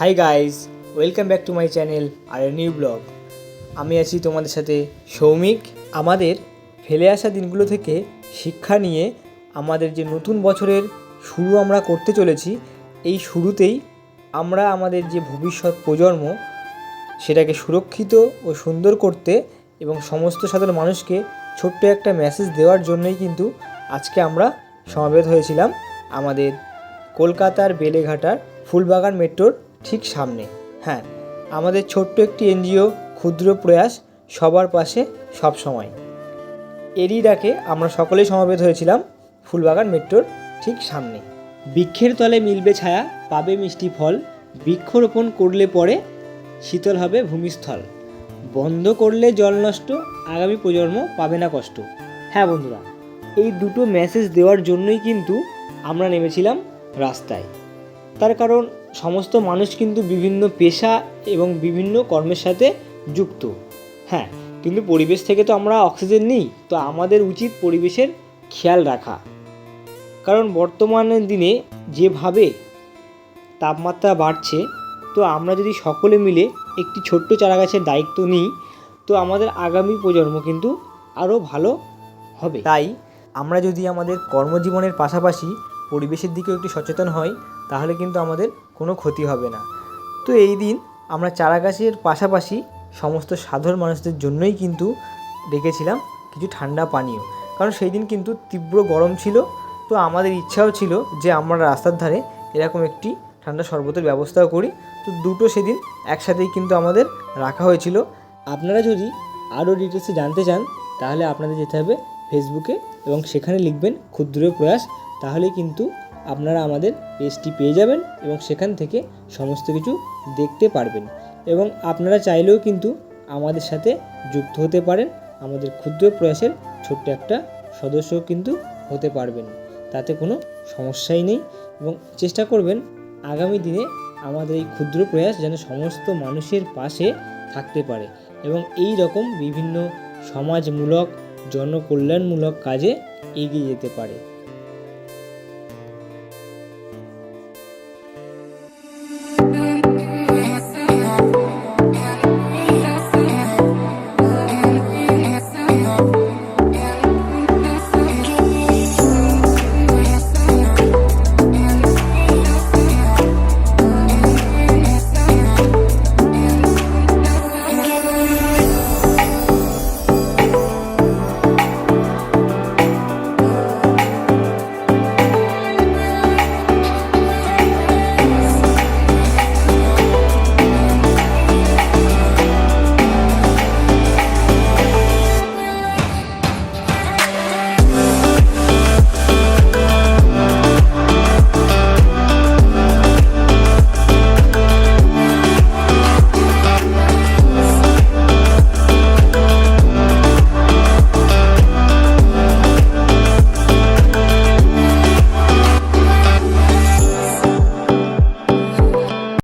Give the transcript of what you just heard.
High guys, welcome back to my channel আর a new blog. আমি আছি তোমাদের সাথে সৌমিক। আমাদের ফেলে আসা দিনগুলো থেকে শিক্ষা নিয়ে আমাদের যে নতুন বছরের শুরু আমরা করতে চলেছি, এই শুরুতেই আমরা আমাদের যে ভবিষ্যৎ প্রজন্ম সেটাকে সুরক্ষিত ও সুন্দর করতে এবং সমস্ত সাধারণ মানুষকে ছোট্ট একটা মেসেজ দেওয়ার জন্যই কিন্তু আজকে আমরা সমবেত হয়েছিলাম আমাদের কলকাতার বেলেঘাটার ফুলবাগান মেট্রোর ঠিক সামনে। হ্যাঁ, আমাদের ছোট্ট একটি এনজিও ক্ষুদ্র প্রয়াস সবার পাশে সব সময়। এরই ডাকে আমরা সকলেই সমবেত হয়েছিলাম ফুলবাগান মেট্রোর ঠিক সামনে। বৃক্ষের তলে মিলবে ছায়া, পাবে মিষ্টি ফল, বৃক্ষরোপণ করলে পরে শীতল হবে ভূমিস্থল, বন্ধ করলে জল নষ্ট, আগামী প্রজন্ম পাবে না কষ্ট। হ্যাঁ বন্ধুরা, এই দুটো মেসেজ দেওয়ার জন্যই কিন্তু আমরা নেমেছিলাম রাস্তায়। তার কারণ সমস্ত মানুষ কিন্তু বিভিন্ন পেশা এবং বিভিন্ন কর্মের সাথে যুক্ত। হ্যাঁ, কিন্তু পরিবেশ থেকে তো আমরা অক্সিজেন নিই, তো আমাদের উচিত পরিবেশের খেয়াল রাখা। কারণ বর্তমানের দিনে যেভাবে তাপমাত্রা বাড়ছে, তো আমরা যদি সকলে মিলে একটি ছোট্ট চারাগাছের দায়িত্ব নিই, তো আমাদের আগামী প্রজন্ম কিন্তু আরও ভালো হবে। তাই আমরা যদি আমাদের কর্মজীবনের পাশাপাশি পরিবেশের দিকেও একটু সচেতন হই, তাহলে কিন্তু আমাদের কোনো ক্ষতি হবে না। তো এই দিন আমরা চারাগাছের পাশাপাশি সমস্ত সাধারণ মানুষদের জন্যই কিন্তু রেখেছিলাম কিছু ঠান্ডা পানীয়। কারণ সেই দিন কিন্তু তীব্র গরম ছিল, তো আমাদের ইচ্ছাও ছিল যে আমরা রাস্তার ধারে এরকম একটি ঠান্ডা শরবতের ব্যবস্থাও করি। তো দুটো সেদিন একসাথেই কিন্তু আমাদের রাখা হয়েছিল। আপনারা যদি আরও ডিটেলসে জানতে চান, তাহলে আপনাদের যেতে হবে ফেসবুকে এবং সেখানে লিখবেন ক্ষুদ্র প্রয়াস। তাহলে কিন্তু আপনারা আমাদের পেজটি পেয়ে যাবেন এবং সেখান থেকে সমস্ত কিছু দেখতে পারবেন। এবং আপনারা চাইলেও কিন্তু আমাদের সাথে যুক্ত হতে পারেন, আমাদের ক্ষুদ্র প্রয়াসের ছোট্ট একটা সদস্য কিন্তু হতে পারবেন, তাতে কোনো সমস্যাই নেই। এবং চেষ্টা করবেন আগামী দিনে আমাদের এই ক্ষুদ্র প্রয়াস যেন সমস্ত মানুষের পাশে থাকতে পারে এবং এই রকম বিভিন্ন সমাজমূলক জনকল্যাণমূলক কাজে এগিয়ে যেতে পারে।